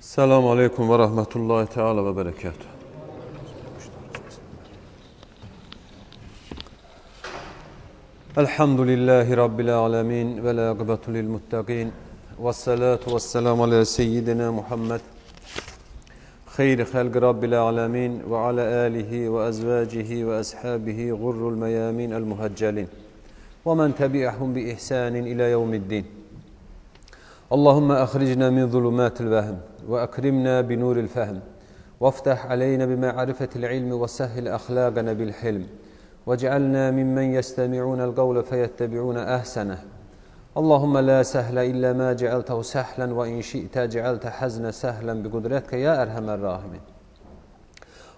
Selamun Aleyküm ve Rahmetullahi Teala ve Berekatuhu. Elhamdülillahi Rabbil Alemin ve la akıbetu lil muttaqin. Vessalatu vesselamu ala seyyidina Muhammed. Khayri halqi Rabbil Alemin ve ala alihi ve ezvacihi ve ashabihi gurrul meyamin el muhaccelin. Ve men tebi'ahum bi ihsanin ila yevmiddin. Allahümme ahricna min zulumatil vehm ve akrimna bi nuril fehm ve aftah aleyna bi ma'rifetil ilmi ve sahhil ahlâgana bil hilm ve cealna mimmen yestemi'unel gavle feyettebi'una ahseneh. Allahümme la sehle illa ma cealtehu sehlen ve in şi'te cealte hazne sehlen bi kudretke ya erhamer rahimin.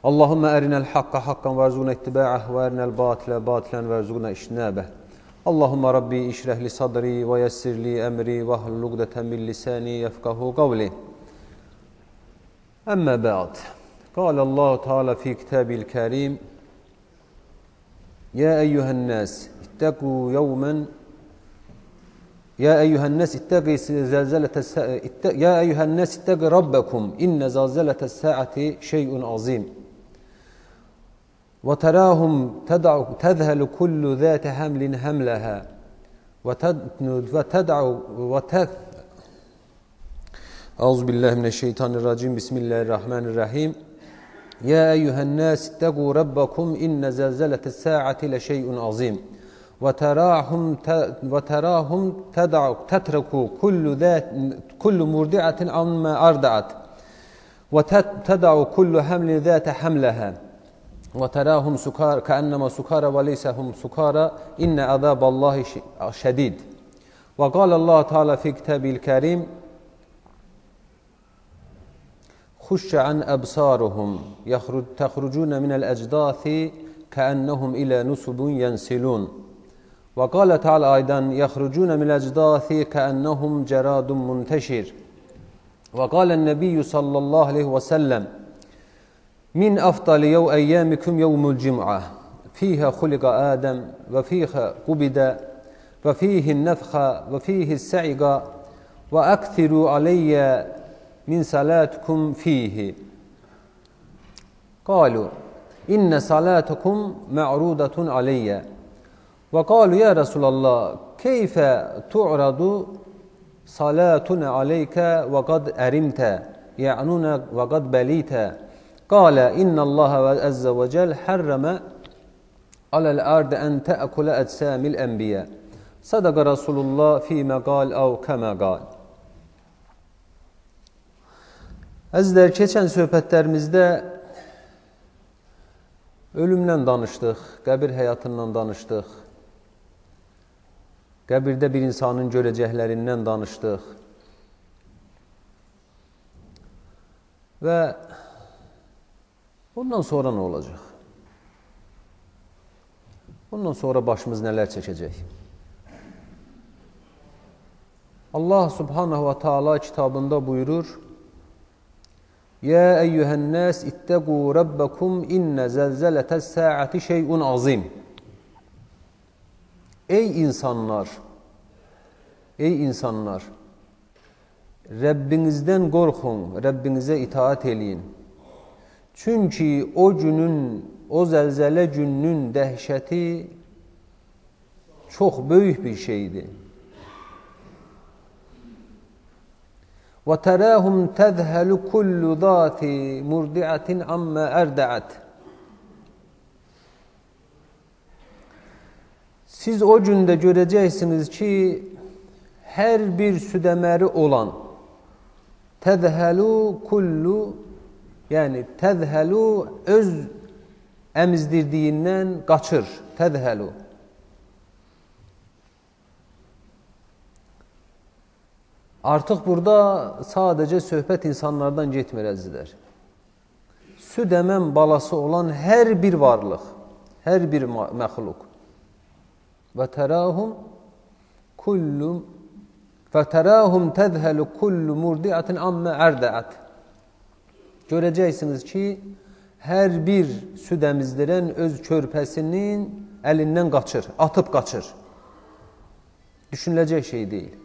Allahümme erinel hakka hakkan ve erzugna ittiba'ah ve erinel batile batilen ve erzugna iştinabeh. Allahümme Rabbi işrehli sadri ve yessirli emri ve hlugdeten min lisani yefkahu kavli. Emme ba'd. Kâlallahu Teala fi kitabil kerim. Ya eyyühen nas ittegu yevmen Ya eyyühen nas ittegi zelzeletes Ya eyyühen nas ittegi rabbekum inne zelzeletes saati şey'un azim. وتراهم تذهل كل ذات حمل حملها أعوذ بالله من الشيطان الرجيم بسم الله الرحمن الرحيم يا أيها الناس اتقوا ربكم إن زلزلة الساعة لشيء عظيم وتراهم تترك كل مرضعة عما أرضعت وتدع كل حمل ذات حملها وتراهم سكارى كأنما سكارى وليس هم سكارى إن عذاب الله شديد وقال الله تعالى في كتابه الكريم خش عن أبصارهم تخرجون من الأجداث كأنهم إلى نصب ينسلون وقال تعالى أيضا يخرجون من الأجداث كأنهم جراد منتشر وقال النبي صلى الله عليه وسلم من أفضل أيامكم يوم الجمعة فيها خلق آدم وفيها قبض وفيه النفخ وفيه السعق وأكثروا علي من صلاتكم فيه قالوا إن صلاتكم معروضة علي وقالوا يا رسول الله كيف تعرض صلاتنا عليك وقد أرمت يعنون وقد بليت قال إن الله عز وجل حرم على الأرض أن تأكل أجسام الأنبياء صدق رسول الله فيما قال أو كما قال. Əzizlər, keçən söhbətlərimizdə ölümdən danışdıq, qəbir həyatından danışdıq, qəbirdə bir insanın görəcəklərindən danışdıq və ondan sonra nə olacaq? Ondan sonra başımız nələr çəkəcək? Allah Subhanahu wa Taala kitabında buyurur: Ya eyyühen nas ittegu rabbakum inne zelzeletes saati şey'un azim. Ey insanlar! Ey insanlar! Rabbinizdən qorxun, Rabbinize itaat eləyin. Çünkü o günün, o zelzele gününün dehşeti çok büyük bir şeydi. وَتَرَاهُمْ تَذْهَلُ كُلُّ ذَاتِ مُرْدِعَةٍ عَمَّا اَرْدَعَتْ Siz o günde göreceksiniz ki her bir südemeri olan تَذْهَلُ كُلُّ Yani təzhəlu öz əmizdirdiyindən qaçır. Təzhəlu. Artıq burada sadəcə söhbət insanlardan getmir əzizlər. Süd əmən balası olan hər bir varlıq, hər bir məxluq. Və tərahum təzhəlu kullu murdiatin amma ərdəət. Görəcəksiniz ki, hər bir süd əmizdirən öz körpəsinin əlindən qaçır, atıb qaçır. Düşünüləcək şey deyil.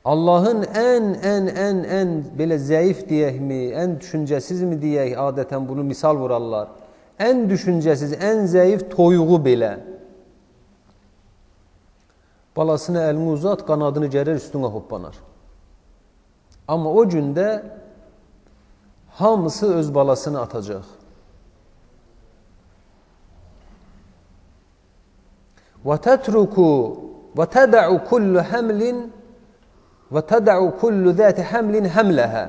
Allahın ən belə zəif deyəkmi, ən düşüncəsizmi deyək, adətən bunu misal vurarlar. Ən düşüncəsiz, ən zəif toyuğu belə. Balasına əlini uzat, qanadını gələr, üstünə hoppanar. Amma o gündə hamısı öz balasını atacaq. وَتَدَعُ كُلُّ ذَاتِ حَمْلٍ حَمْلَهَا.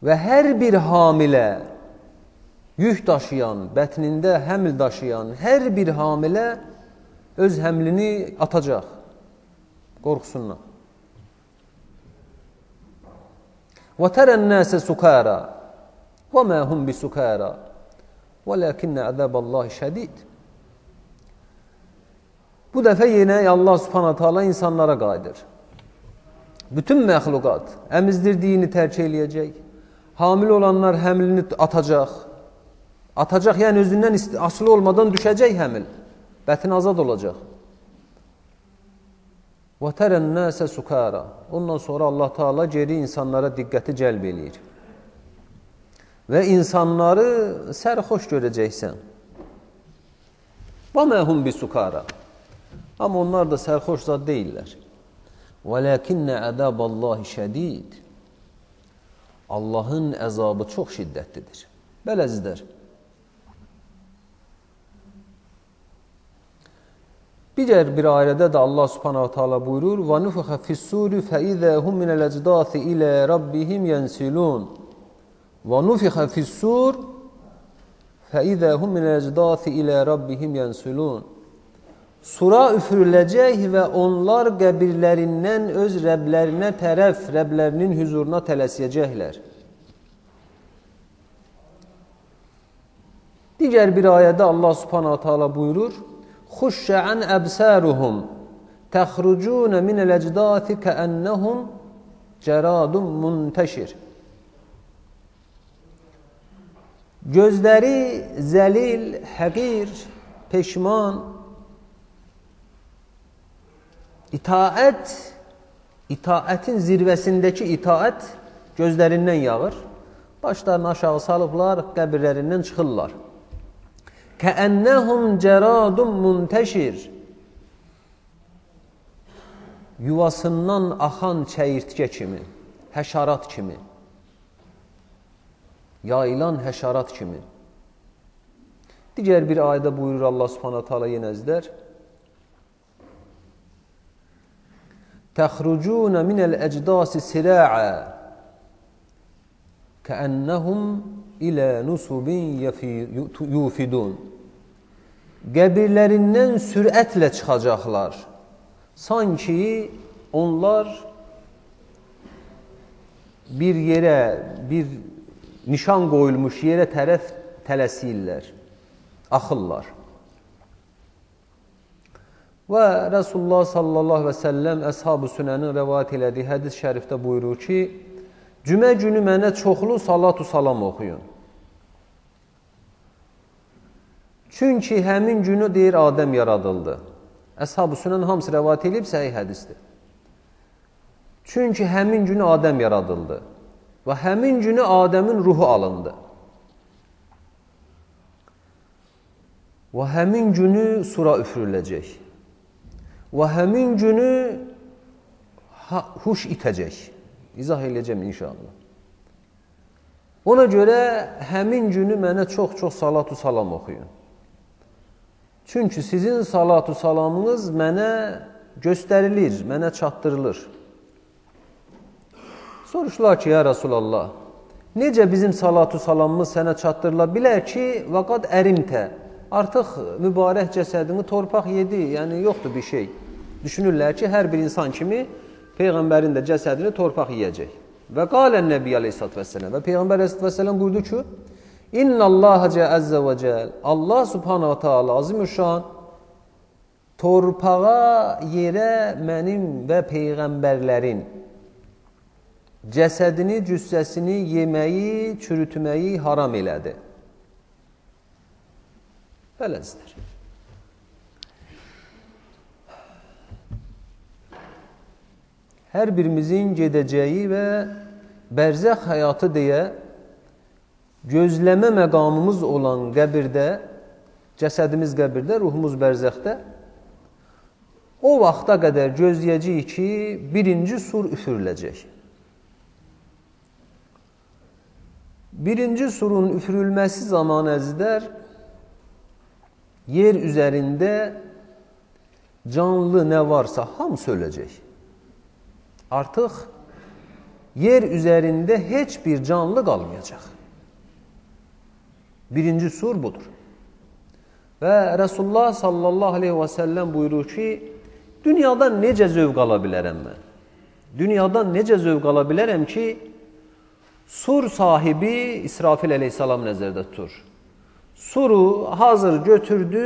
Və hər bir hamilə, yük daşıyan, bətnində həml daşıyan, hər bir hamilə öz həmlini atacaq, qorxusundan. وَتَرَى النَّاسَ سُكَارًا وَمَا هُمْ بِسُكَارًا وَلَكِنَّ عَذَابَ اللّٰهِ شَدِيدٌ. Bu dəfə yenə Allah subhanahu teala insanlara qayıdır. Bütün məxluqat əmizdirdiyini tərk eləyəcək. Hamile olanlar həmlini atacaq. Atacaq, yəni özündən asılı olmadan düşəcək həmil. Bətin azad olacaq. وَتَرَى النَّاسَ سُكَارًا. Ondan sonra Allah Teala geri insanlara diqqəti cəlb eləyir. Və insanları sərxoş görəcəksən. وَمَا هُمْ بِسُكَارًا. Amma onlar da sərxoş zad deyirlər. وَلَكِنَّ عَذَابَ اللّٰهِ شَدِيدٌ. Allahın əzabı çox şiddətlidir. Bələzdir. Digər bir ayədə də Allah subhanahu teala buyurur: وَنُفِخَ فِي السُّورِ فَإِذَا هُمْ مِنَ الْأَجْدَاثِ إِلَى رَبِّهِمْ يَنْسِلُونَ. وَنُفِخَ فِي السُّورِ فَإِذَا هُمْ مِنَ الْأَجْدَاثِ إِلَى رَبِّهِمْ يَنْسِلُونَ. Sura üfürüləcək və onlar qəbirlərindən öz Rəblərinə tərəf, Rəblərinin huzuruna tələsiyəcəklər. Digər bir ayədə Allah subhanahu teala buyurur: خُشَّ عَنْ أَبْسَارُهُمْ تَخْرُجُونَ مِنَ الْأَجْدَاثِ كَأَنَّهُمْ جَرَادٌ مُنْتَشِرٌ. Gözləri zəlil, həqir, peşman, itaətin zirvəsindəki itaət gözlərindən yağır. Başlarını aşağı salıblar, qəbirlərindən çıxırlar. كَأَنَّهُمْ جَرَادٌ مُنْتَشِرٌ. Yuvasından axan çəyirtkə kimi, həşarat kimi, yayılan həşarat kimi. Digər bir ayədə buyurur Allah subhanahu teala yenə əzlər: تَخْرُجُونَ مِنَ الْأَجْدَاسِ سِرَاعًا كَأَنَّهُمْ إِلَى نُصُبٍ يُوفِدُونَ. Qəbirlərindən sürətlə çıxacaqlar. Sanki onlar bir yerə, bir nişan qoyulmuş yerə tərəf tələsirlər, axırlar. Və Resulullah sallallahu aleyhi və səlləm Əshab-ı Sünənin rəvayət elədiyi hədis şərifdə buyurur ki, cümə günü mənə çoxlu salatu salam oxuyun. Çünki həmin günü deyir Adəm yaradıldı. Əshab-ı Sünən hamısı rəvayət edib səhih hədisdir. Çünki həmin günü Adəm yaradıldı və həmin günü Adəmin ruhu alındı. Və həmin günü sura üfürüləcək. Və həmin günü huş itəcək. İzah edəcəm inşallah. Ona görə həmin günü mənə çox-çox salatu salam oxuyun. Çünki sizin salatu salamınız mənə göstərilir, mənə çatdırılır. Soruşlar ki, ya Rasulallah, necə bizim salatu salamımız sənə çatdırıla bilər ki, vəqad ərimtə, artıq mübarək cəsədini torpaq yedi, yəni yoxdur bir şey. Düşünürlər ki, hər bir insan kimi Peyğəmbərin də cəsədini torpaq yiyəcək. Və qalən Nəbi aleyhissalatü vəssələm və Peyğəmbər aleyhissalatü vəssələm buyurdu ki, İnnəllâhəcə əzzə və cəl, Allah subhanahu ta'ala azimüşşan torpağa, yerə mənim və Peyğəmbərlərin cəsədini, cüssəsini yeməyi, çürütməyi haram elədi. Belədir. hər birimizin gedəcəyi və bərzəx həyatı deyə gözləmə məqamımız olan qəbirdə, cəsədimiz qəbirdə, ruhumuz bərzəxdə, o vaxta qədər gözləyəcəyik ki, birinci sur üfürüləcək. Birinci surun üfürülməsi zamanı əzizlər, yer üzərində canlı nə varsa hamısı öləcək. Artıq yer üzərində heç bir canlı qalmayacaq. Birinci sur budur. Və Resulullah sallallahu aleyhi və səlləm buyurur ki, dünyadan necə zövq ala bilərəm mən? Dünyadan necə zövq ala bilərəm ki, sur sahibi İsrafil əleyhissalam nəzərdə tutur. Suru hazır götürdü,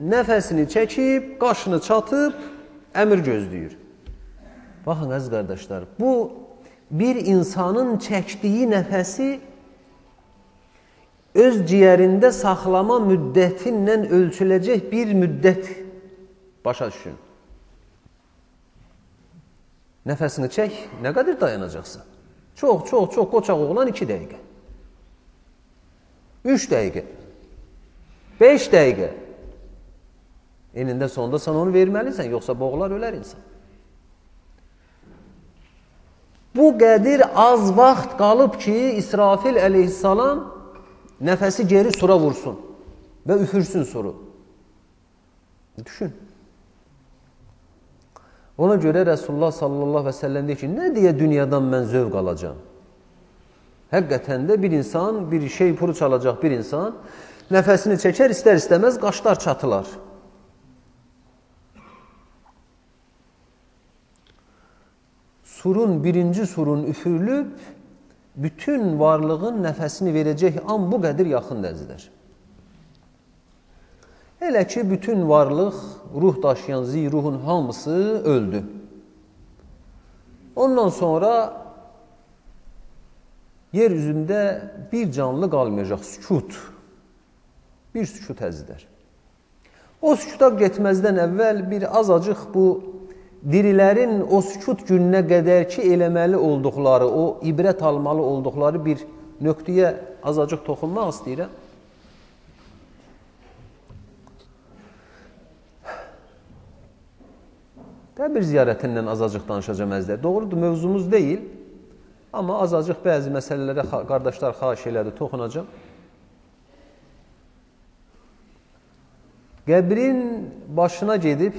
nəfəsini çəkib, qaşını çatıb, əmr gözləyir. Baxın, əziz qardaşlar, bu bir insanın çəkdiyi nəfəsi öz ciyərində saxlama müddətindən ölçüləcək bir müddət başa düşün. Nəfəsini çək, nə qədər dayanacaqsan? Çox qoçaq oğlan 2 dəqiqə. 3 dəqiqə. 5 dəqiqə. Enində sonunda sən onu verməlisən, yoxsa boğular, ölər insan. Bu qədir az vaxt qalıb ki, İsrafil əleyhissalam nəfəsi geri sura vursun və üfürsün suru. Düşün. Ona görə Resulullah sallallahu aleyhi və səlləm deyir ki, nə deyə dünyadan mən zövq alacağım? Həqiqətən də bir insan, bir şey puru çalacaq bir insan, nəfəsini çəkər, istər-istəməz qaşlar çatılar. Birinci surun üfürülüb, bütün varlığın nəfəsini verəcək an bu qədir yaxındəzdir. Elə ki, bütün varlıq, ruh daşıyan ruhun hamısı öldü. Ondan sonra yer üzündə bir canlı qalmayacaq, sükut. Bir sükut əzizlər. O sükuta getməzdən əvvəl bir azacıq bu dirilərin o sükut gününə qədər ki, eləməli olduqları, o ibrət almalı olduqları bir nöqtəyə azacıq toxunmaq istəyirəm. Qəbir ziyarətindən azacıq danışacağım əzizlər. Doğrudur, mövzumuz deyil, amma azacıq bəzi məsələlərə qardaşlar xahiş elədi, toxunacağım. Qəbrin başına gedib,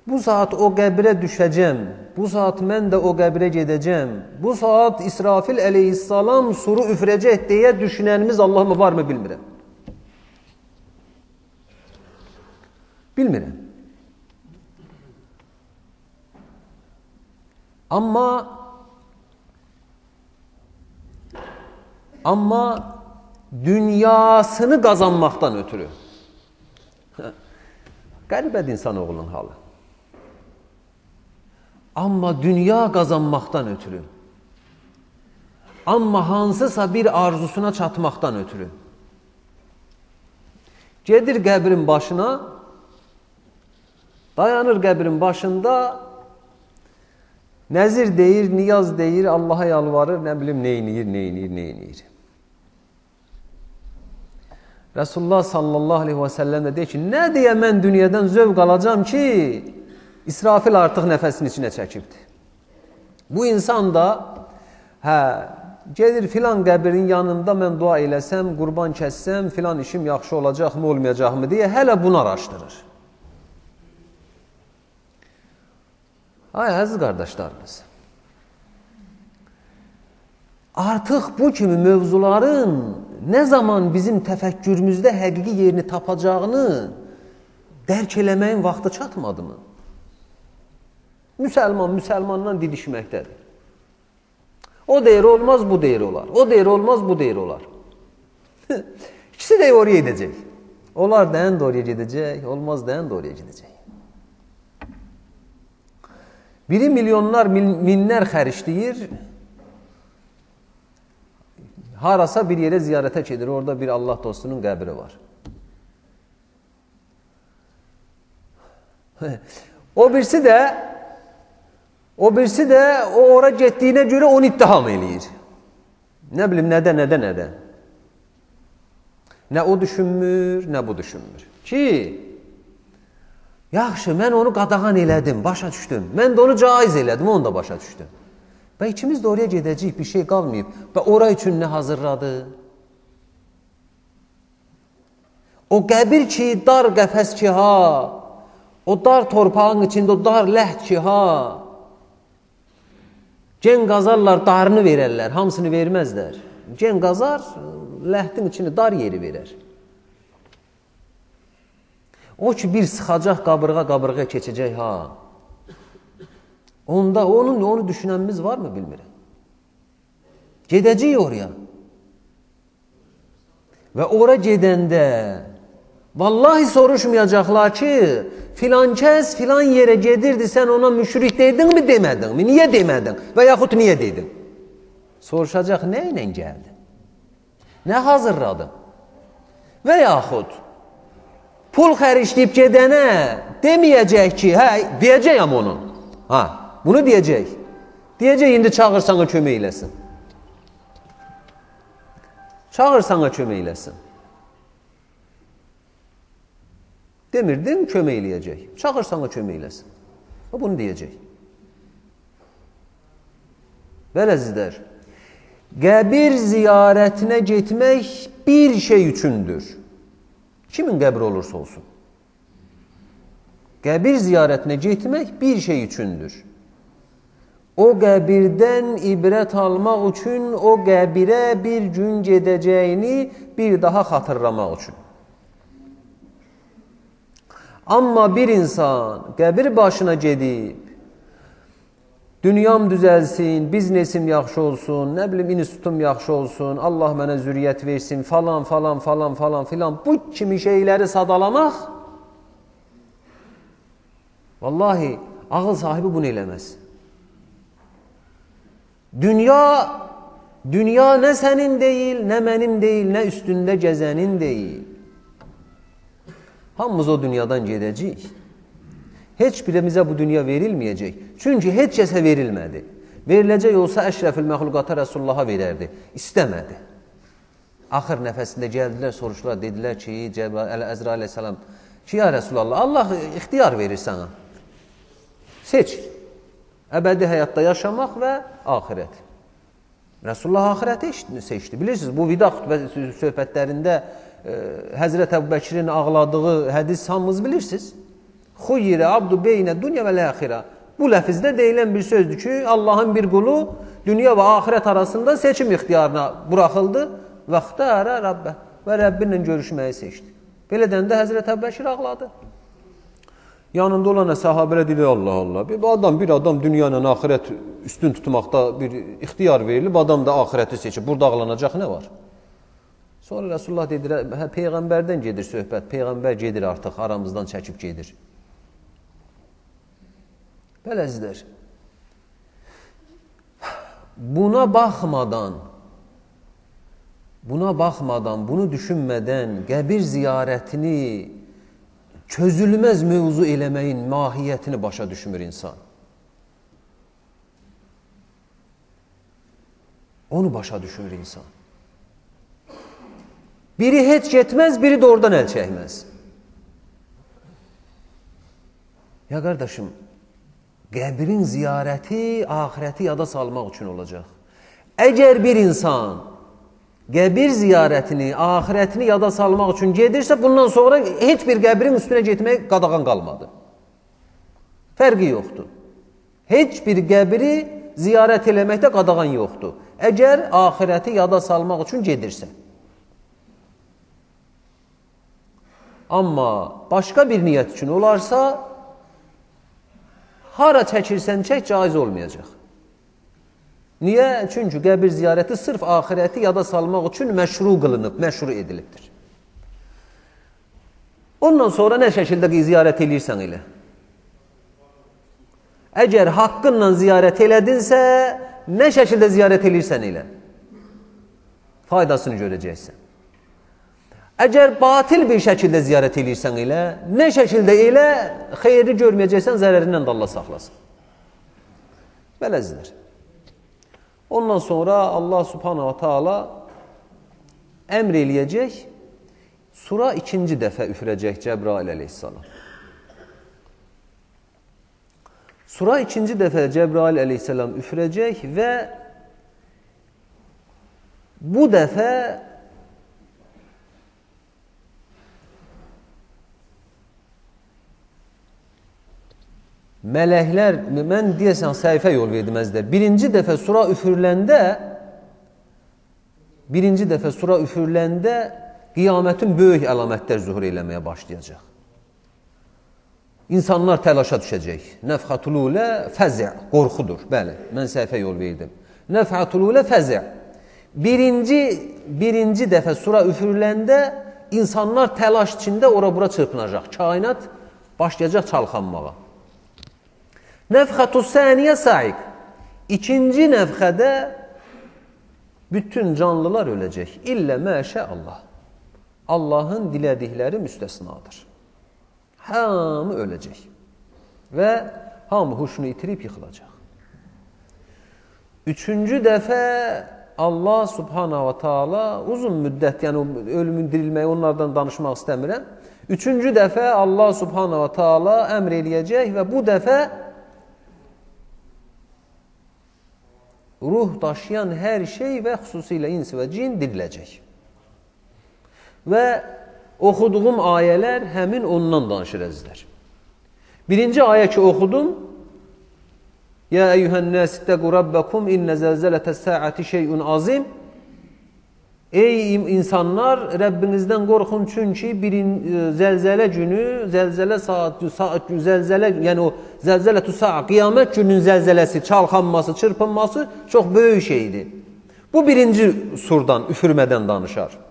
bu saat o qəbrə düşəcəm, bu saat mən də o qəbrə gedəcəm, bu saat İsrafil əleyhissalam suru üfürəcək deyə düşünənimiz Allah'ımı var mı bilmirəm. Bilmirəm. Amma dünyasını qazanmaqdan ötürü. Qəribədir insanoğlunun halı. Amma dünya qazanmaqdan ötürü. Amma hansısa bir arzusuna çatmaqdan ötürü. Gedir qəbrin başına, dayanır qəbrin başında, nəzir deyir, niyaz deyir, Allaha yalvarır, nə bilim, neyniyir. Resulullah sallallahu aleyhi və səlləm də deyir ki, nə deyə mən dünyadan zövq alacam ki, İsrafil artıq nəfəsinin içinə çəkibdir. Bu insan da, gedir filan qəbrin yanında mən dua eləsəm, qurban kəssəm, filan işim yaxşı olacaqmı, olmayacaqmı deyə hələ bunu araşdırır. Ay, əziz qardaşlarımız, artıq bu kimi mövzuların nə zaman bizim təfəkkürümüzdə həqiqi yerini tapacağını dərk eləməyin vaxtı çatmadı mı? Müsəlmanla didişməkdədir. O deyir olmaz, bu deyir olar. O deyir olmaz, bu deyir olar. İkisi də oraya gedəcək. Olar deyən də oraya gedəcək, olmaz deyən də oraya gedəcək. Biri milyonlar, minlər xərcləyir, harasa bir yerə ziyarətə gedir, orada bir Allah dostunun qəbri var. O birisi də O birisi də o ora getdiyinə görə onu ittiham eləyir. Nə bilim, nədə. Nə o düşünmür, nə bu düşünmür. Ki, yaxşı, mən onu qadağan elədim, başa düşdüm. Mən də onu caiz elədim, onu da başa düşdüm. Və ikimiz də oraya gedəcəyik, bir şey qalmayıb. Və ora üçün nə hazırladı? O qəbir ki, dar qəfəs ki, ha, o dar torpağın içində, o dar ləhd ki, ha, gen qazarlar, darını verərlər, hamısını verməzlər. Gen qazar, ləhtin içini dar yeri verər. O ki, bir sıxacaq qabırğa keçəcək, ha. Onda onu düşünənimiz varmı, bilmirəm. Gedəcəyik oraya. Və ora gedəndə, vallahi soruşmayacaqlar ki, filan kəs filan yerə gedirdi, sən ona müşrik dedin mi, demədin mi? Niyə demədin? Və yaxud niyə dedin? Soruşacaq, nə ilə gəldin? Nə hazırladın? Və yaxud, pul xəricləyib gedənə deməyəcək ki, hə, deyəcəyəm onun. Ha, bunu deyəcək. Deyəcək, indi çağır sana kömək eləsin. Çağır sana kömək eləsin. Demirdim, kömək eləyəcək. Çağır sana kömək eləsin. O bunu deyəcək. Beləcəkdir. Qəbir ziyarətinə getmək bir şey üçündür. Kimin qəbri olursa olsun. Qəbir ziyarətinə getmək bir şey üçündür. O qəbirdən ibrət almaq üçün, o qəbirə bir gün gedəcəyini bir daha xatırlamaq üçün. Amma bir insan qəbir başına gedib, dünyam düzəlsin, biznesim yaxşı olsun, nə bilim, institutum yaxşı olsun, Allah mənə zürriyyət versin, falan, filan, bu kimi şeyləri sadalamaq, vallahi, ağıl sahibi bunu eləməz. Dünya nə sənin deyil, nə mənim deyil, nə üstündə gəzənin deyil. Hamımız o dünyadan gedəcəyik. Heç birimizə bu dünya verilməyəcək. Çünki heç kəsə verilmədi. Veriləcək olsa əşrəfil məxluqata Rəsullaha verərdi. İstəmədi. Axır nəfəsində gəldilər, soruşdular, dedilər ki, Əzrail əleyhissalam ki, ya Rəsullallah, Allah ixtiyar verir sana. Seç. Əbədi həyatda yaşamaq və axirət. Rəsulullah axirəti seçdi. Bilirsiniz, bu vida xütbə söhbətlərində Həzrət Əbubəkirin ağladığı hədis hamınız bilirsiniz. Xuyyirə abdu beynə dünya və ləxirə. Bu ləfizdə deyilən bir sözdür ki, Allahın bir qulu dünya və axirət arasında seçim ixtiyarına buraxıldı və xtərə Rabbə və Rəbbinlə görüşməyi seçdi. Belədən də Həzrət Əbubəkir ağladı. Yanında olan sahabələr deyir, Allah. Bir adam dünya ilə axirət üstün tutmaqda bir ixtiyar verilib, adam da axirəti seçib. Burada ağlanacaq nə var? Sonra Rasulullah dedir, Peyğəmbərdən gedir söhbət. Peyğəmbər gedir artıq, aramızdan çəkib gedir. Beləcədir. Buna baxmadan, bunu düşünmədən qəbir ziyarətini çözülməz mövzu eləməyin mahiyyətini başa düşmür insan. Onu başa düşmür insan. Biri heç getməz, biri də oradan əl çəkməz. Ya qardaşım, qəbrin ziyarəti, axirəti yada salmaq üçün olacaq. Əgər bir insan qəbir ziyarətini, axirətini yada salmaq üçün gedirsə, bundan sonra heç bir qəbrin üstünə getmək qadağan qalmadı. Fərqi yoxdur. Heç bir qəbri ziyarət eləməkdə qadağan yoxdur. Əgər axirəti yada salmaq üçün gedirsə. Amma başqa bir niyyət üçün olarsa, hara çəkirsən çək, caiz olmayacaq. Niyə? Çünki qəbir ziyarəti sırf axirəti yada salmaq üçün məşru qılınıb, məşru edilibdir. Ondan sonra nə şəkildə ziyarət edirsən elə? Əgər haqqınla ziyarət elədinsə, nə şəkildə ziyarət edirsən elə? Faydasını görəcəksən. Əgər batil bir şəkildə ziyarət edirsən elə, nə şəkildə elə, xeyri görməyəcəksən, zərərindən də Allah saxlasın. Beləzidir. Ondan sonra Allah subhanahu wa ta'ala əmr eləyəcək, sura ikinci dəfə üfürəcək Cəbrail əleyhissalam. Sura ikinci dəfə Cəbrail əleyhissalam üfürəcək və bu dəfə mələklər, mən deyəsən səhifə yol verdim əzdə. Birinci dəfə sura üfürüləndə qiyamətin böyük əlamətlər zuhur eləməyə başlayacaq. İnsanlar təlaşa düşəcək. Nəfxətululə fəzi' qorxudur. Bəli, mən səhifə yol verdim. Nəfxətululə fəzi' birinci dəfə sura üfürüləndə insanlar təlaş içində ora-bura çırpınacaq. Kainat başlayacaq çalxanmağa. Nəfxətus-səniyə sa'iq. İkinci nəfxədə bütün canlılar öləcək. İllə məşə Allah. Allahın dilədikləri müstəsnadır. Hamı öləcək və hamı huşunu itirib yıxılacaq. Üçüncü dəfə Allah subhanahu wa ta'ala uzun müddət, yəni ölümün dirilməyi onlardan danışmaq istəmirəm. Üçüncü dəfə Allah subhanahu wa ta'ala əmr eləyəcək və bu dəfə ruh daşıyan hər şey və xüsusilə ins və cin diriləcək. Və oxuduğum ayələr həmin ondan danışır əzizlər. Birinci ayə ki oxudum, Ya eyyuhən-nəs ittəqu rabbəkum innə zəlzələtəs-səəti şeyun azim. Ey insanlar, Rəbbinizdən qorxun, çünki zəlzələ günü, yəni o zəlzələtü-səə, qiyamət günün zəlzələsi, çalxanması, çırpınması çox böyük şeydir. Bu birinci surdan, üfürmədən danışar.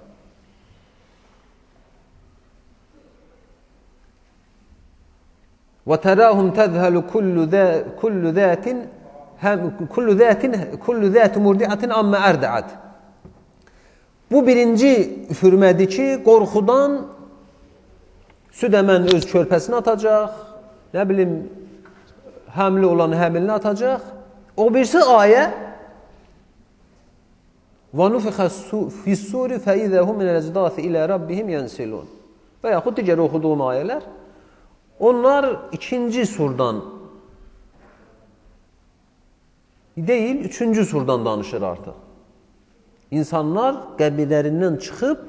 وَتَرَاهُمْ تَذْهَلُ كُلُّ ذَاتِ مُرْدِعَةٍ عَمَّ أَرْدَعَتْ. Bu birinci üfürmədir ki, qorxudan süd əmən öz körpəsini atacaq, nə bilim, həmli olan həmilini atacaq. O birisi ayə وَنُفِخَ فِي السُّورِ فَإِذَا هُمْ مِنَ الْأَجْدَاثِ إِلَى رَبِّهِمْ يَنْسِلُونَ. Və yaxud digər oxuduğum ayələr, onlar ikinci surdan deyil, üçüncü surdan danışır artıq. İnsanlar qəbirlərindən çıxıb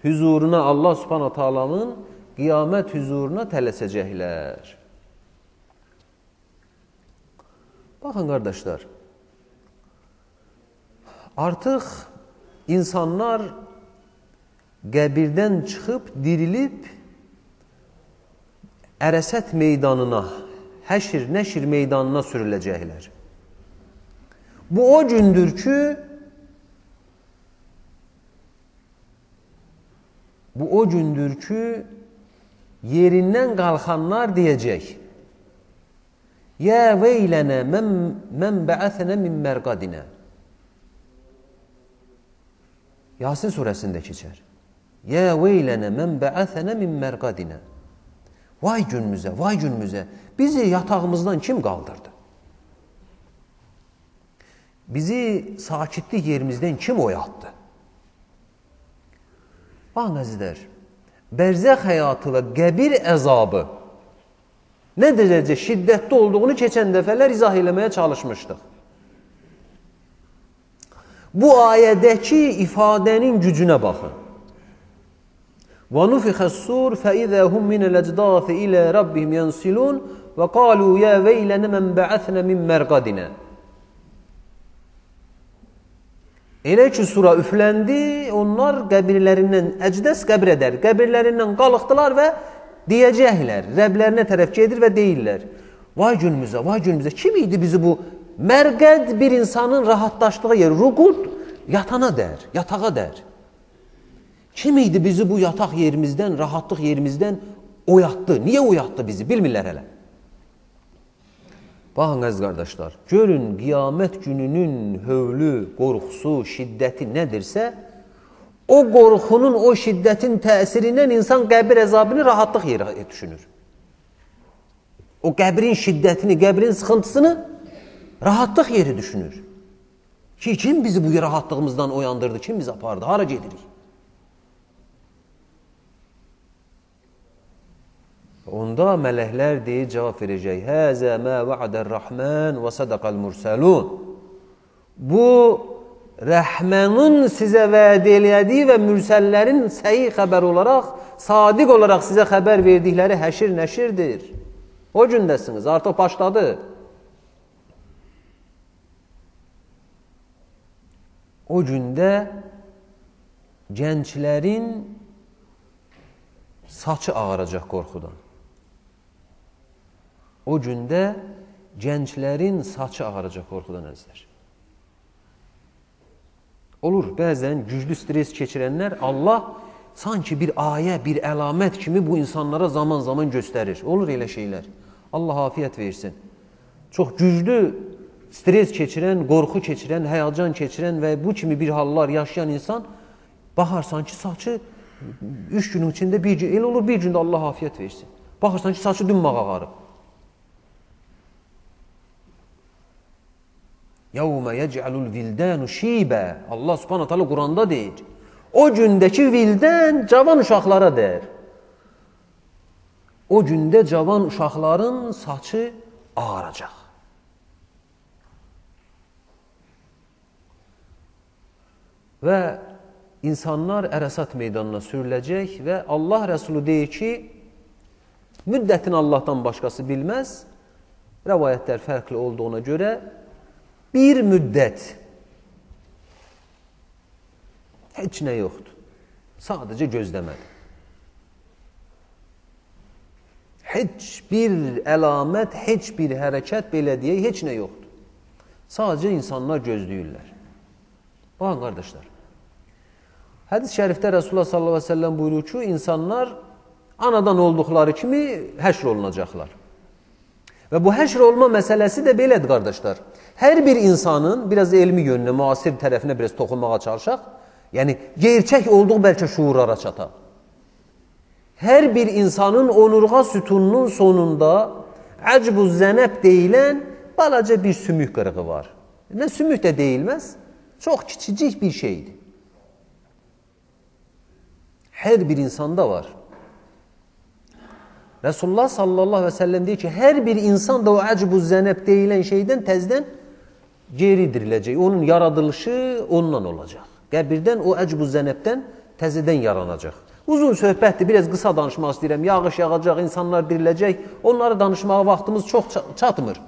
hüzuruna, Allah subhanahu ta'alanın qiyamət hüzuruna tələsəcəklər. Baxın qardaşlar, artıq insanlar qəbirdən çıxıb, dirilib, Ərəsət meydanına, həşr, nəşr meydanına sürüləcəklər. Bu o gündür ki, yerindən qalxanlar deyəcək, Yə veylənə mən bəəthənə min mərqadinə. Yasin surəsində keçər. Yə veylənə mən bəəthənə min mərqadinə. Vay günümüzə, vay günümüzə, bizi yatağımızdan kim qaldırdı? Bizi sakitlik yerimizdən kim oyatdı? Baxın əzizlər, bərzəx həyatı və qəbir əzabı nə dərəcə şiddətli olduğunu keçən dəfələr izah eləməyə çalışmışdıq. Bu ayədəki ifadənin gücünə baxın. وَنُفِخَ السُّورِ فَإِذَا هُمْ مِنَ الْأَجْدَاثِ إِلَى رَبِّهِمْ يَنْسِلُونَ وَقَالُوا يَا وَيْلَنَا مَنْ بَعَثْنَا مِنْ مَرْقَدِنَا. Elə ki sura üfləndi, onlar qəbirlərindən əcdəs qəbr edər, qəbirlərindən qalıqdılar və deyəcəklər, Rəblərinə tərəf gedir və deyirlər, vay günümüzə, kim idi bizi bu mərqəd bir insanın rahatlaşdığı yer, ruqud yatana dər, yatağa dər. Kim idi bizi bu yataq yerimizdən, rahatlıq yerimizdən oyatdı? Niyə oyatdı bizi? Bilmirlər hələ. Baxın əziz qardaşlar, görün qiyamət gününün hövlü, qorxusu, şiddəti nədirsə, o qorxunun, o şiddətin təsirindən insan qəbir əzabını rahatlıq yeri düşünür. O qəbrin şiddətini, qəbrin sıxıntısını rahatlıq yeri düşünür. Ki, kim bizi bu rahatlığımızdan oyandırdı, kim bizi apardı, hara gedirik? Onda mələklər deyib cavab verəcək. Həzə mə va'dər-Rəhmən və sədəqəl mürsəlun. Bu, Rəhmənin sizə vəd elədiyi və mürsəllərin səhi xəbər olaraq, sadiq olaraq sizə xəbər verdikləri həşir nəşirdir. O gündəsiniz, artıq başladı. O gündə gənclərin saçı ağaracaq qorxudan. O gündə gənclərin saçı ağaracaq qorxudan əzlər. Olur, bəzən güclü stres keçirənlər Allah sanki bir ayə, bir əlamət kimi bu insanlara zaman-zaman göstərir. Olur elə şeylər. Allah afiyət versin. Çox güclü stres keçirən, qorxu keçirən, həyəcan keçirən və bu kimi bir hallar yaşayan insan baxarsan ki, saçı 3 günün içində bir gün, elə olur bir gündə Allah afiyət versin. Baxarsan ki, saçı dümmaq ağarıb. يَوْمَ يَجْعَلُ الْوِلْدَانُ شِيبًا Allah subhanahu teala Quranda deyir. O gündəki vildən cavan uşaqlara deyir. O gündə cavan uşaqların saçı ağaracaq. Və insanlar Ərəsat meydanına sürüləcək və Allah Rəsulü deyir ki, müddətini Allahdan başqası bilməz, rəvayətlər fərqli olduğuna görə bir müddət heç nə yoxdur. Sadəcə gözləmədir. Heç bir əlamət, heç bir hərəkət belə deyək, heç nə yoxdur. Sadəcə insanlar gözləyirlər. Baxın, qardaşlar. Hədis-i şərifdə Rasulullah sallallahu aleyhi ve sellem buyurur ki, insanlar anadan olduqları kimi həşr olunacaqlar. Və bu həşr olma məsələsi də belədir, qardaşlar. Hər bir insanın, biraz elmi yönünə, müasir tərəfinə biraz toxunmağa çalışaq, yəni gerçək olduğu bəlkə şuurlara çatar. Hər bir insanın onurğa sütununun sonunda əcbuz zənəb deyilən balaca bir sümük qırığı var. Nə sümük də deyilməz, çox kiçicik bir şeydir. Hər bir insanda var. Resulullah sallallahu aleyhi ve sellem deyir ki, hər bir insan da o əcbuz zənəb deyilən şeydən təzdən geri diriləcək. Onun yaradılışı ondan olacaq. Qəbirdən o əcbuz zənəbdən təzədən yaranacaq. Uzun söhbətdir, biraz qısa danışmaq istəyirəm. Yağış yağacaq, insanlar diriləcək. Onları danışmağa vaxtımız çox çatmır.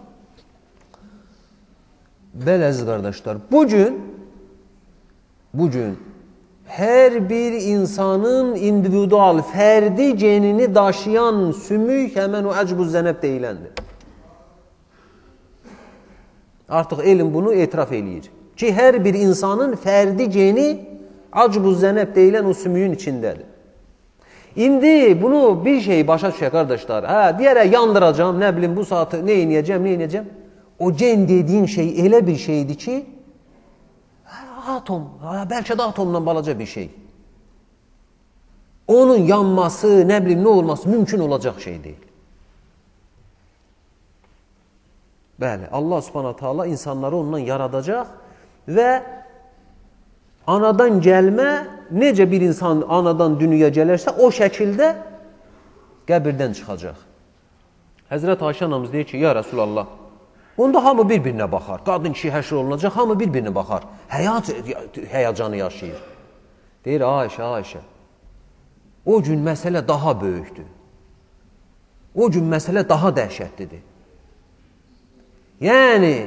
Bəli, əziz qardaşlar, bugün hər bir insanın individual, fərdi genini daşıyan sümük həmən o əcbuz zənəb deyiləndir. Artıq elm bunu etiraf eləyir. Ki, hər bir insanın fərdi geni əcbuz zənəb deyilən o sümüyün içindədir. İndi bunu bir şey başa düşək, qardaşlar. Deyərək yandıracam, nə bilim, bu saatı nə inəyəcəm? O gen dediyin şey elə bir şeydir ki, atom, bəlkə də atomdan balaca bir şey. Onun yanması, nə bilim, nə olması mümkün olacaq şey deyil. Bəli, Allah subhanahu teala insanları ondan yaradacaq və anadan gəlmə, necə bir insan anadan dünyaya gələrsə, o şəkildə qəbirdən çıxacaq. Həzrət Ayşə anamız deyir ki, ya Rasulallah, onda hamı bir-birinə baxar. Qadın kişi həşr olunacaq, hamı bir-birinə baxar. Həyəcanı yaşayır. Deyir, Ayşə, o gün məsələ daha böyükdür. O gün məsələ daha dəhşətlidir. Yəni,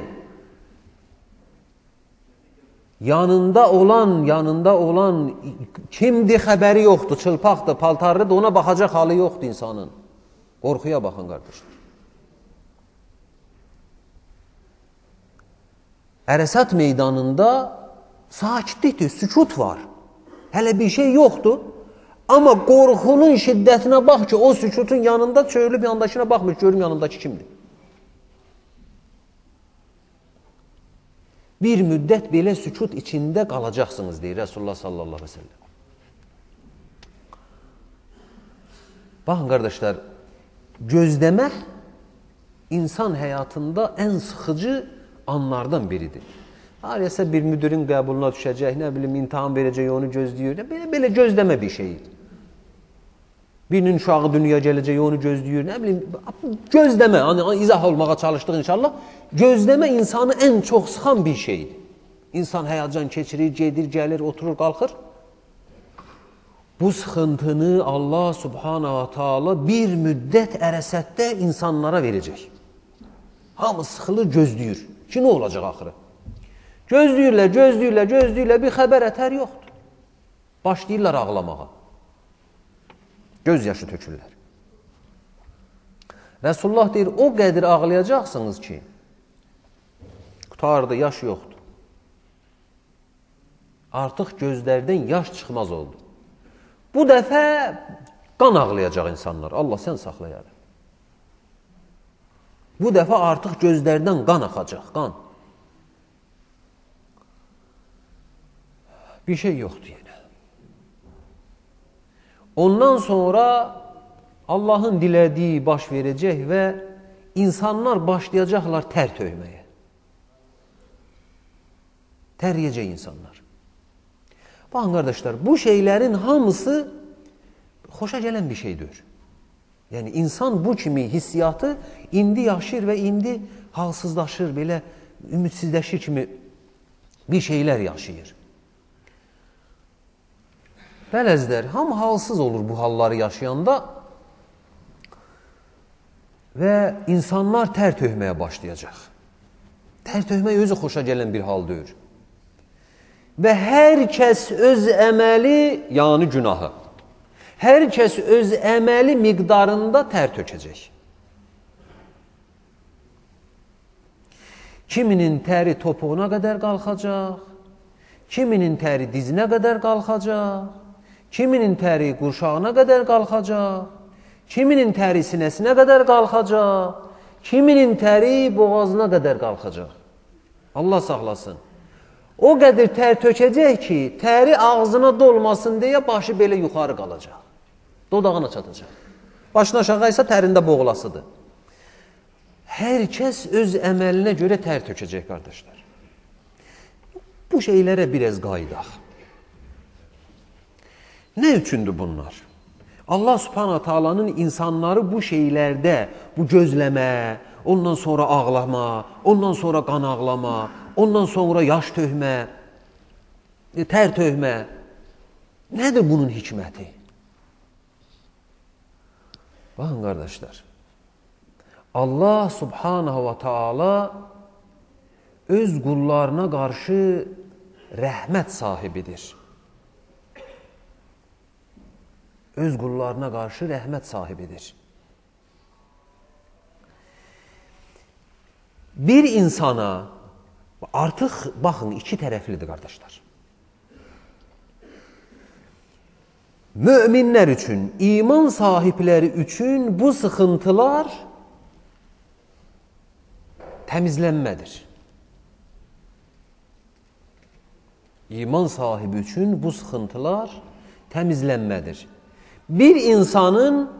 yanında olan kimdir, xəbəri yoxdur, çılpaqdır, paltarlıdır, ona baxacaq halı yoxdur insanın. Qorxuya baxın, qardaşlar. Ərəsat meydanında sakitlikdir, sükut var. Hələ bir şey yoxdur. Amma qorxunun şiddətinə bax ki, o sükutun yanında çöylüb yanındakına baxmır, görüm yanındakı kimdir. Bir müddət belə sükut içində qalacaqsınız, deyir Resulullah sallallahu aleyhi ve sellem. Baxın, qardaşlar, gözləmək insan həyatında ən sıxıcı anlardan biridir. Hariyəsə bir müdirin qəbuluna düşəcək, nə bilim, imtahan verəcək, onu gözləyir. Belə gözləmə bir şeydir. Birinin uşağı dünyaya gələcək, onu gözləyir, nə bilim, gözləmə, izah olmağa çalışdıq inşallah. Gözləmə insanı ən çox sıxan bir şeydir. İnsan həyəcan keçirir, gedir, gəlir, oturur, qalxır. Bu sıxıntını Allah subhanahu wa ta'ala bir müddət ərəsətdə insanlara verəcək. Hamı sıxılır, gözləyir ki, nə olacaq axırı? Gözləyirlər, bir xəbər ətər yoxdur. Başlayırlar ağlamağa. Göz yaşı tökürlər. Resulullah deyir, o qədir ağlayacaqsınız ki, qutardı, yaş yoxdur. Artıq gözlərdən yaş çıxmaz oldu. Bu dəfə qan ağlayacaq insanlar. Allah sən saxlayar. Bu dəfə artıq gözlərdən qan axacaq, qan. Bir şey yoxdur yenə. Ondan sonra Allahın dilədiyi baş verəcək və insanlar başlayacaqlar tər tökməyə. Təriyəcək insanlar. Baxın, qardaşlar, bu şeylərin hamısı xoşa gələn bir şeydir. Yəni, insan bu kimi hissiyatı indi yaşayır və indi halsızlaşır, belə ümidsizləşir kimi bir şeylər yaşayır. Bələzlər, hamı halsız olur bu halları yaşayanda və insanlar tər tökməyə başlayacaq. Tər tökmək özü xoşa gələn bir hal deyir. Və hər kəs öz əməli, yəni günahı, hər kəs öz əməli miqdarında tər tökəcək. Kiminin təri topuğuna qədər qalxacaq, kiminin təri dizinə qədər qalxacaq, kiminin təri qurşağına qədər qalxacaq, kiminin təri sinəsinə qədər qalxacaq, kiminin təri boğazına qədər qalxacaq. Allah saxlasın. O qədər tər tökəcək ki, təri ağzına dolmasın deyə başı belə yuxarı qalacaq. Dodağına çatacaq. Başına aşağı isə tərində boğulasıdır. Hər kəs öz əməlinə görə tər tökəcək, qardaşlar. Bu şeylərə biraz qayıdaq. Nə üçündür bunlar? Allah subhanahu ta'alanın insanları bu şeylərdə, bu gözləmə, ondan sonra ağlama, ondan sonra qan ağlama, ondan sonra yaş tökmə, tər tökmə. Nədir bunun hikməti? Baxın, qardaşlar. Allah subhanahu wa ta'ala öz qullarına qarşı rəhmət sahibidir. Öz qullarına qarşı rəhmət sahibidir. Bir insana artıq, baxın, iki tərəflidir, qardaşlar. Möminlər üçün, iman sahibləri üçün bu sıxıntılar təmizlənmədir. İman sahibi üçün bu sıxıntılar təmizlənmədir. Bir insanın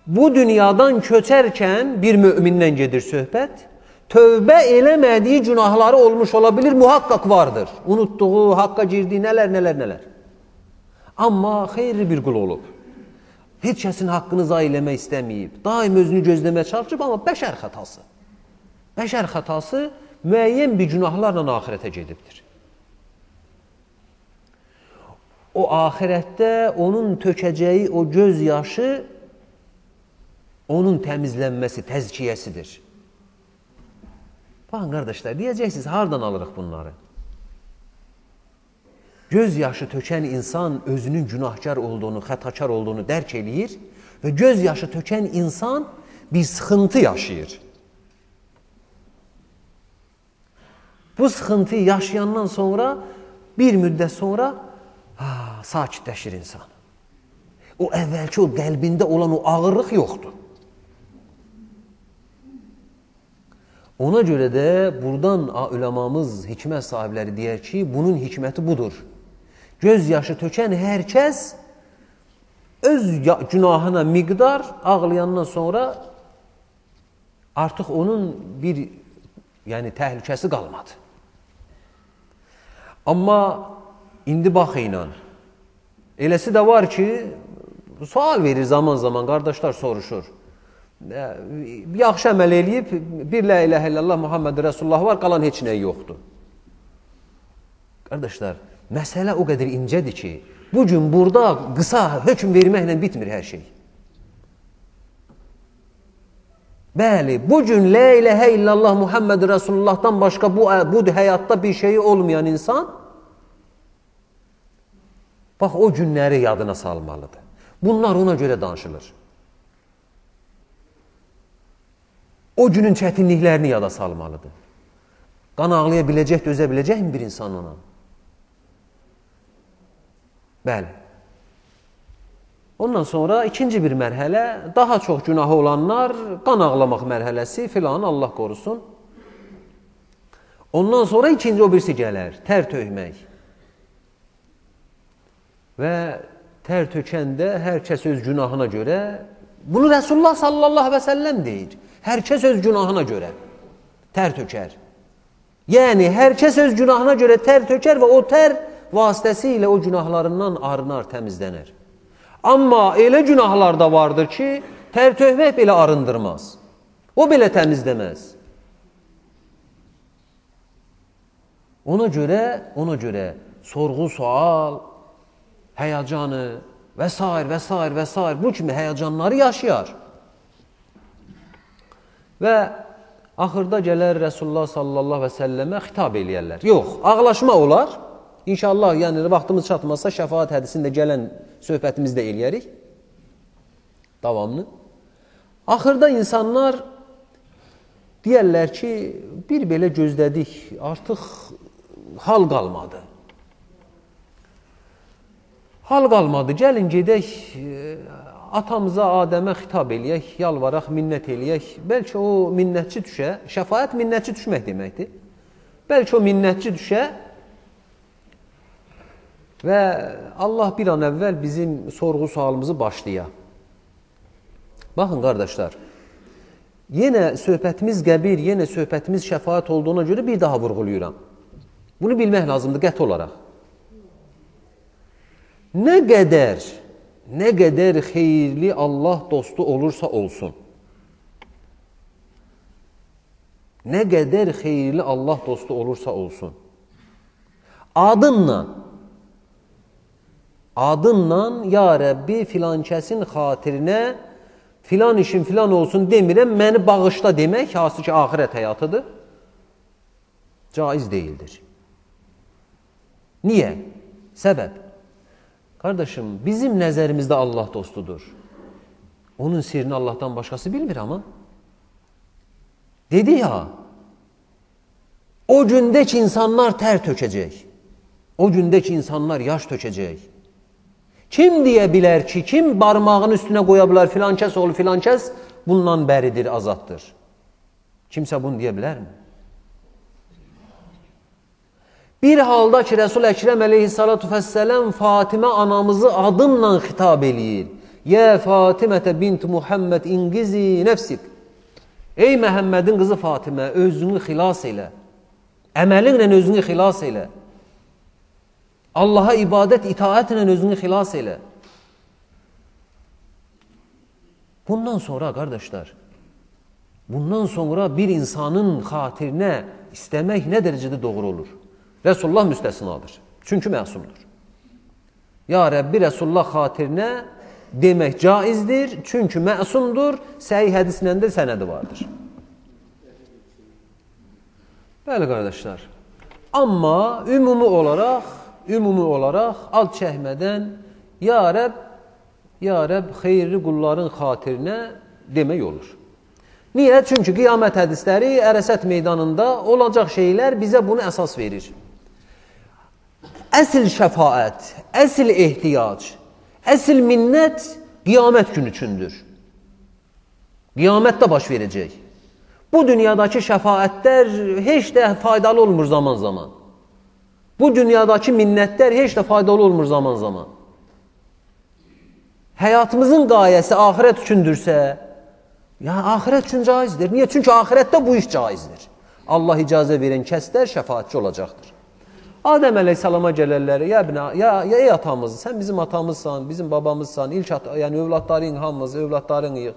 bu dünyadan köçərkən bir mömindən gedir söhbət, tövbə eləmədiyi günahları olmuş ola bilir, muhakkak vardır. Unutduğu, haqqa girdiyi, nələr. Amma xeyirli bir qul olub. Heç kəsin haqqını zayi eləmək istəməyib. Daim özünü gözləməyə çalışıb, amma bəşər xətası. Bəşər xətası müəyyən bir günahlarla axirətə gedibdir. O axirətdə onun tökəcəyi o göz yaşı onun təmizlənməsi, təzkiyəsidir. Baxın, qardaşlar, deyəcəksiniz, hardan alırıq bunları? Göz yaşı tökən insan özünün günahkar olduğunu, xətakar olduğunu dərk eləyir və göz yaşı tökən insan bir sıxıntı yaşayır. Bu sıxıntıyı yaşayandan sonra, bir müddət sonra sakitləşir insan. O əvvəlki o qəlbində olan o ağırlıq yoxdur. Ona görə də buradan üləmamız, hikmət sahibləri deyər ki, bunun hikməti budur. Göz yaşı tökən hər kəs öz günahına miqdar ağlayandan sonra artıq onun bir yəni təhlükəsi qalmadı. Amma indi bax inan, eləsi də var ki, sual verir zaman-zaman, qardaşlar soruşur. Yaxşı əməl eləyib, bir la iləhə illallah Muhammed Rasulullah var, qalan heç nə yoxdur. Qardaşlar, məsələ o qədər incədir ki, bugün burada qısa hökm verməklə bitmir hər şey. Bəli, bugün la iləhə illallah Muhammed Rasulullahdan başqa bu həyatda bir şeyi olmayan insan, bax o günləri yadına salmalıdır. Bunlar ona görə danışılır. O günün çətinliklərini yada salmalıdır. Qan ağlaya biləcək, dözə biləcəkmi bir insan ona? Bəli. Ondan sonra ikinci bir mərhələ, daha çox günahı olanlar, qan ağlamaq mərhələsi filan, Allah qorusun. Ondan sonra ikinci o birisi gələr, tər tökmək. Və tər tökəndə hər kəs öz günahına görə, bunu Resulullah sallallahu aleyhi və səlləm deyir, hər kəs öz günahına görə tər tökər. Yəni, hər kəs öz günahına görə tər tökər və o tər vasitəsilə o günahlarından arınar, təmizlənər. Amma elə günahlar da vardır ki, tər tökmək belə arındırmaz. O belə təmizləməz. Ona görə sorğu, sual, həyəcanı və s. bu kimi həyəcanları yaşayar. Və axırda gələr Resulullah sallallahu aleyhi və səlləmə xitab eləyərlər. Yox, ağlaşma olar. İnşallah, yəni vaxtımız çatmazsa şəfaat hədisində gələn söhbətimizdə eləyərik. Davamlı. Axırda insanlar deyərlər ki, bir belə gözlədik, artıq hal qalmadı. Hal qalmadı, gəlin gedək, atamıza, Adəmə xitab eləyək, yalvaraq, minnət eləyək. Bəlkə o minnətçi düşə, şəfaət minnətçi düşmək deməkdir. Bəlkə o minnətçi düşə və Allah bir an əvvəl bizim sorğu sualımızı başlaya. Baxın, qardaşlar, yenə söhbətimiz qəbir, yenə söhbətimiz şəfaət olduğuna görə bir daha vurğuluyuram. Bunu bilmək lazımdır qəti olaraq. Nə qədər xeyirli Allah dostu olursa olsun, nə qədər xeyirli Allah dostu olursa olsun, adınla, ya Rəbbi, filan kəsin xatirinə, filan işin filan olsun demirəm, məni bağışla demək, hansı ki, axirət həyatıdır, caiz deyildir. Niyə? Səbəb. Qardaşım, bizim nəzərimizdə Allah dostudur. Onun sirrini Allahdan başqası bilmir amma. Dedi ya, o gündə ki, insanlar tər tökəcək, o gündə ki, insanlar yaş tökəcək. Kim deyə bilər ki, kim barmağını üstünə qoya bilər, filan kəs oğlu, filan kəs bundan bəridir, azaddır. Kimsə bunu deyə bilərmi? Bir halda ki, Resul-i Əkrəm əleyhissalatu fəssələm Fatimə anamızı adınla xitab eləyir. Yə Fatimətə bint Muhammed inqizi nəfsik. Ey Məhəmmədin qızı Fatimə, özünü xilas elə. Əməlinlə özünü xilas elə. Allaha ibadət, itaətlə özünü xilas elə. Bundan sonra, qardaşlar, bundan sonra bir insanın xatirinə istəmək nə dərəcədə doğru olur? Resulullah müstəsnadır. Çünki məsumdur. Ya Rəbbi, Resulullah xatirinə demək caizdir. Çünki məsumdur. Səhih hədislə də sənədi vardır. Bəli, qardaşlar. Amma ümumi olaraq alt çəkmədən Ya Rəbb, xeyirli qulların xatirinə demək olur. Niyə? Çünki qiyamət hədisləri Ərəsət meydanında olacaq şeylər bizə bunu əsas verir. Əsl şəfaət, əsl ehtiyac, əsl minnət qiyamət günü üçündür. Qiyamətdə baş verəcək. Bu dünyadakı şəfaətlər heç də faydalı olmur zaman-zaman. Bu dünyadakı minnətlər heç də faydalı olmur zaman-zaman. Həyatımızın qayəsi axirət üçündürsə, ya axirət üçün caizdir. Niyə? Çünki axirətdə bu iş caizdir. Allah icazə verən kəslər şəfaatçi olacaqdır. Adəm əleyhissalama gələrlər, ya ey atamız, sən bizim atamızsan, bizim babamızsan, yəni övladların hamımız, övladlarınıyıq.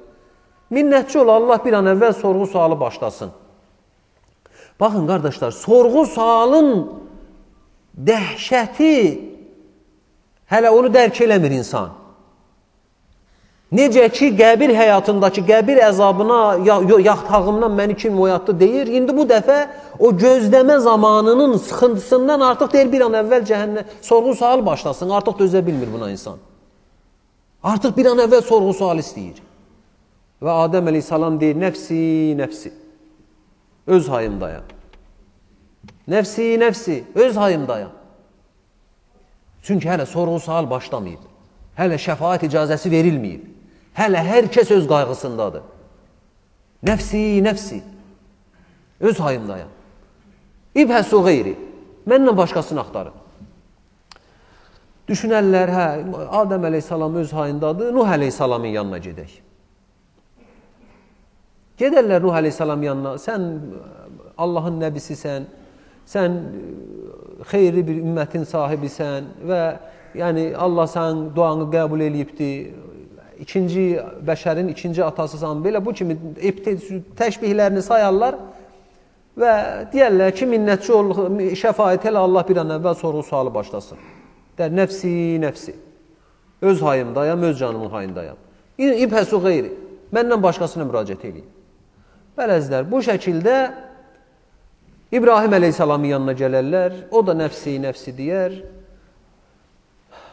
Minnətçi ol, Allah bir an əvvəl sorğu sualı başlasın. Baxın qardaşlar, sorğu sualın dəhşəti hələ onu dərk eləmir insan. Necə ki, qəbir həyatındakı qəbir əzabına, yatağımdan məni kim oyatdı deyir. İndi bu dəfə o gözləmə zamanının sıxıntısından artıq deyir bir an əvvəl sorğu sual başlasın. Artıq dözə bilmir buna insan. Artıq bir an əvvəl sorğu sual istəyir. Və Adəm əleyhissalam deyir, nəfsi, nəfsi, öz hayımdayam. Nəfsi, nəfsi, öz hayımdayam. Çünki hələ sorğu sual başlamayıb. Hələ şəfaat icazəsi verilməyib. Hələ hər kəs öz qayğısındadır. Nəfsi, nəfsi, öz hayımdayam. İbhəsu qeyri, mənlə başqasını axtarın. Düşünərlər, Adəm əleyhissalam öz hayındadır, Nuh əleyhissalamın yanına gedək. Gedərlər Nuh əleyhissalam yanına, sən Allahın nəbisisən, sən xeyirli bir ümmətin sahibisən və yəni Allah sənin duanı qəbul eləyibdi, bəşərin ikinci atasısan, belə bu kimi təşbihlərini sayarlar və deyərlər ki, minnətçi ol, şəfaət elə Allah bir an əvvəl sorğu sualı başlasın. Der, nəfsi, nəfsi, öz hayımdayam, öz canımın hayındayam. İbhəsu qeyri, məndən başqasına müraciət edeyim. Bələzlər, bu şəkildə İbrahim əleyhissalamın yanına gələrlər, o da nəfsi, nəfsi deyər.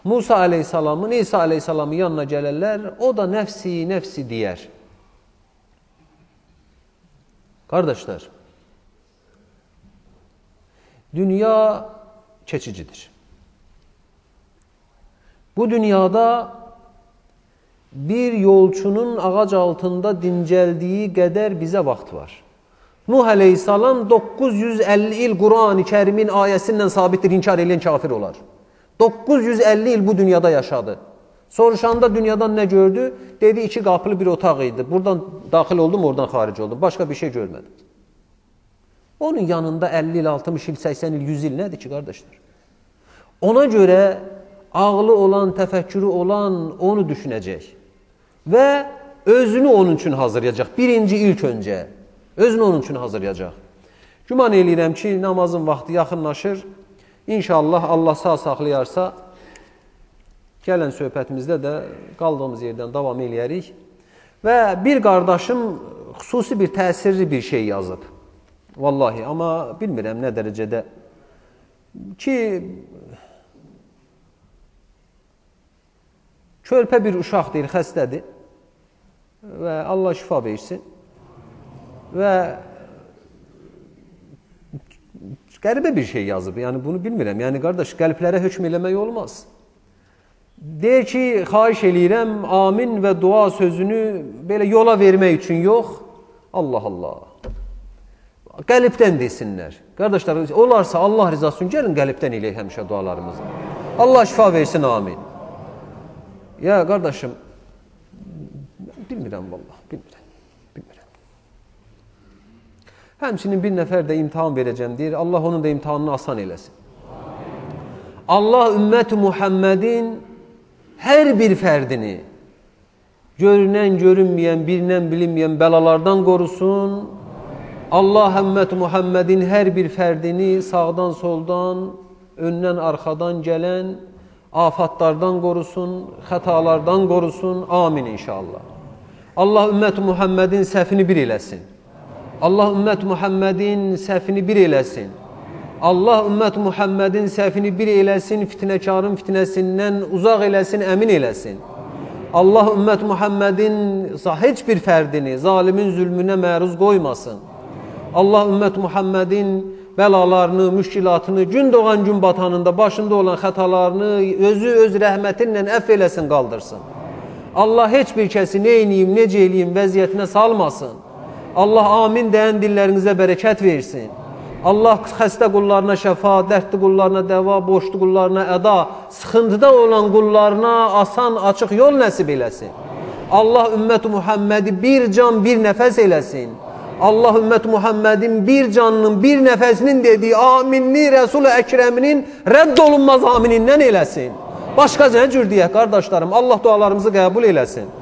Musa əleyhissalamın, İsa əleyhissalamın yanına gələrlər, o da nəfsi, nəfsi deyər. Qardaşlar, dünya keçicidir. Bu dünyada bir yolçunun ağac altında dincəldiyi qədər bizə vaxt var. Nuh əleyhissalam 950 il Quran-ı Kərimin ayəsindən sabitdir, inkar eləyən kafir olar. 950 il bu dünyada yaşadı. Soruşanda dünyadan nə gördü? Dedi, 2 qapılı bir otaq idi. Buradan daxil oldum, oradan xaric oldum. Başqa bir şey görmədim. Onun yanında 50 il, 60 il, 80 il, 100 il nədir ki, qardaşlar? Ona görə ağlı olan, təfəkkürü olan onu düşünəcək. Və özünü onun üçün hazırlayacaq. Birinci, ilk öncə. Özünü onun üçün hazırlayacaq. Güman eləyirəm ki, namazın vaxtı yaxınlaşır. İnşallah Allah sağ saxlayarsa, gələn söhbətimizdə də qaldığımız yerdən davam eləyərik. Və bir qardaşım xüsusi bir təsirli bir şey yazıb. Vallahi, amma bilmirəm nə dərəcədə ki, körpə bir uşaq deyil, xəstədir və Allah şifa versin və qəribə bir şey yazıb, yəni bunu bilmirəm, yəni qardaş, qəlblərə hökm eləmək olmaz. Deyir ki, xahiş eləyirəm, amin və dua sözünü belə yola vermək üçün yox, Allah Allah. Qəlbdən desinlər. Qardaşlar, olarsa Allah rizası üçün gəlin qəlbdən eləyək həmişə dualarımızı. Allah şifa versin, amin. Ya qardaşım, bilmirəm vallah, bilmirəm. Həmçinin bir nəfər də imtihan verəcəm deyir, Allah onun da imtihanını asan eləsin. Allah ümmət-i Muhammedin hər bir fərdini görünən, görünməyən, bilinən, bilinməyən bəlalardan qorusun. Allah ümmət-i Muhammedin hər bir fərdini sağdan, soldan, öndən, arxadan gələn afatlardan qorusun, xətalardan qorusun. Amin inşallah. Allah ümmət-i Muhammedin səhvini bir eləsin. Allah ümmət Muhammedin səhvini bir eləsin. Allah ümmət Muhammedin səhvini bir eləsin, fitnəkarın fitnəsindən uzaq eləsin, əmin eləsin. Allah ümmət Muhammedin heç bir fərdini zalimin zülmünə məruz qoymasın. Allah ümmət Muhammedin bəlalarını, müşkilatını, gün doğan gün batanında başında olan xətalarını özü öz rəhmətinlə əff eləsin, qaldırsın. Allah heç bir kəsi nə eləyim, necə eləyim vəziyyətinə salmasın. Allah amin deyən dillərinizə bərəkət versin. Allah xəstə qullarına şəfa, dərdli qullarına dəva, borçlu qullarına əda, sıxıntıda olan qullarına asan, açıq yol nəsib eləsin. Allah ümmət-i Muhammedi bir can, bir nəfəs eləsin. Allah ümmət Muhammedin bir canının, bir nəfəsinin dediyi aminni Resul-i Əkrəminin rədd olunmaz aminindən eləsin. Başqa nə cür deyək qardaşlarım? Allah dualarımızı qəbul eləsin.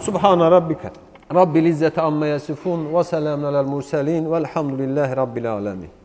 Subhana rabbika Rabbil izzəti amma yasifun və selamun aləl mursəlin vəlhamdülillahi rabbil aləmin.